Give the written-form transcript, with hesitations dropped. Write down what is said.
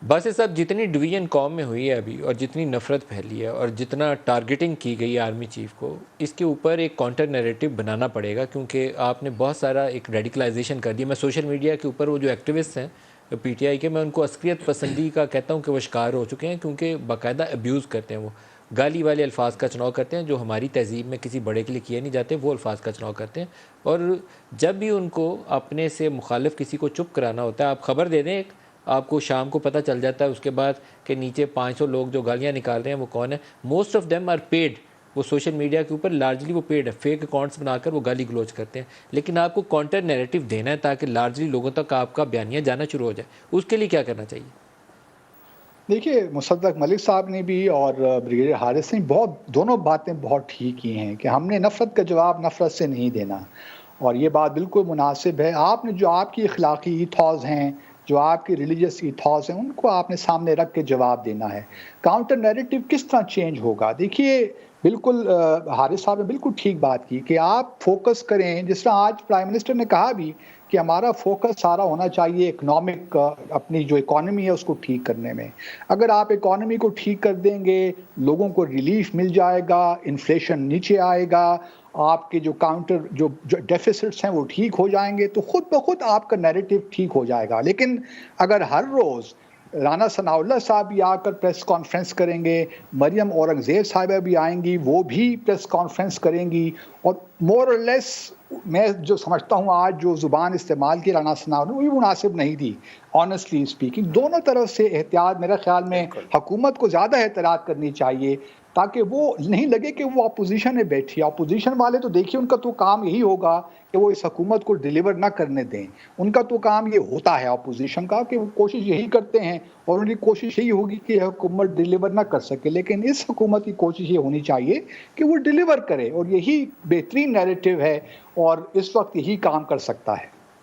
باسط صاحب جتنی ڈویژن قوم میں ہوئی ہے ابھی، اور جتنی نفرت پھیلی ہے، اور جتنا ٹارگیٹنگ کی گئی ہے آرمی چیف کو، اس کے اوپر ایک کانٹر نیریٹو بنانا پڑے گا، کیونکہ آپ نے بہت سارا ایک ریڈیکلائزیشن کر دیا. میں سوشل میڈیا کے اوپر وہ جو ایکٹیوسٹ ہیں پی ٹی آئی کے، میں ان کو عسکریت پسندی کا کہتا ہوں کہ وہ شکار ہو چکے ہیں، کیونکہ باقاعدہ ابیوز کرتے ہیں، وہ گالی والے الفاظ کا چناؤ کرتے ہیں جو ہماری تہذیب میں کسی بڑے کے لیے کیے نہیں جاتے، وہ الفاظ کا چناؤ کرتے ہیں. اور جب بھی ان کو اپنے سے مخالف کسی کو چپ کرانا ہوتا ہے، آپ خبر دے دیں، ایک آپ کو شام کو پتہ چل جاتا ہے اس کے بعد کہ نیچے 500 لوگ جو گالیاں نکال رہے ہیں وہ کون ہیں. Most of them are paid. وہ سوشل میڈیا کے اوپر لارجلی وہ پیڈ ہے، فیک اکاؤنٹس بنا کر وہ گالی گلوچ کرتے ہیں. لیکن آپ کو کانٹر نیریٹو دینا ہے تاکہ لارجلی لوگوں تک آپ کا بیانیہ جانا شروع ہو جائے. اس کے لیے کیا کرنا چاہیے؟ دیکھیے، مصدق ملک صاحب نے بھی اور بریگیڈیئر حارث نے دونوں باتیں بہت ٹھیک کی ہیں کہ ہم نے نفرت کا جواب نفرت سے نہیں دینا، اور یہ بات بالکل مناسب ہے. آپ نے جو آپ کی اخلاقی ایتھوز ہیں، جو آپ کی ریلیجس ایتھوز ہیں، ان کو آپ نے سامنے رکھ کے جواب دینا ہے. کاؤنٹر نیریٹو کس طرح چینج ہوگا؟ دیکھیے، بالکل حارث صاحب نے بالکل ٹھیک بات کی کہ آپ فوکس کریں، جس طرح آج پرائم منسٹر نے کہا بھی کہ ہمارا فوکس سارا ہونا چاہیے اکنامک، اپنی جو اکانومی ہے اس کو ٹھیک کرنے میں. اگر آپ اکانومی کو ٹھیک کر دیں گے، لوگوں کو ریلیف مل جائے گا، انفلیشن نیچے آئے گا، آپ کے جو کاؤنٹر جو ڈیفیسٹس ہیں وہ ٹھیک ہو جائیں گے، تو خود بخود آپ کا نیریٹو ٹھیک ہو جائے گا. لیکن اگر ہر روز رانا ثناء اللہ صاحب بھی آ کر پریس کانفرنس کریں گے، مریم اورنگزیب صاحبہ بھی آئیں گی، وہ بھی پریس کانفرنس کریں گی، اور مور اور لیس میں جو سمجھتا ہوں آج جو زبان استعمال کی رانا ثناء نے وہ بھی مناسب نہیں تھی. آنیسٹلی اسپیکنگ، دونوں طرف سے احتیاط میرے خیال میں حکومت کو زیادہ احتیاط کرنی چاہیے، تاکہ وہ نہیں لگے کہ وہ اپوزیشن میں بیٹھی ہے. اپوزیشن والے تو دیکھیے ان کا تو کام یہی ہوگا کہ وہ اس حکومت کو ڈیلیور نہ کرنے دیں. ان کا تو کام یہ ہوتا ہے اپوزیشن کا کہ وہ کوشش یہی کرتے ہیں، اور ان کی کوشش یہی ہوگی کہ حکومت ڈیلیور نہ کر سکے. لیکن اس حکومت کی کوشش یہ ہونی چاہیے کہ وہ ڈیلیور کرے، اور یہی بہترین نیریٹو ہے، اور اس وقت یہی کام کر سکتا ہے.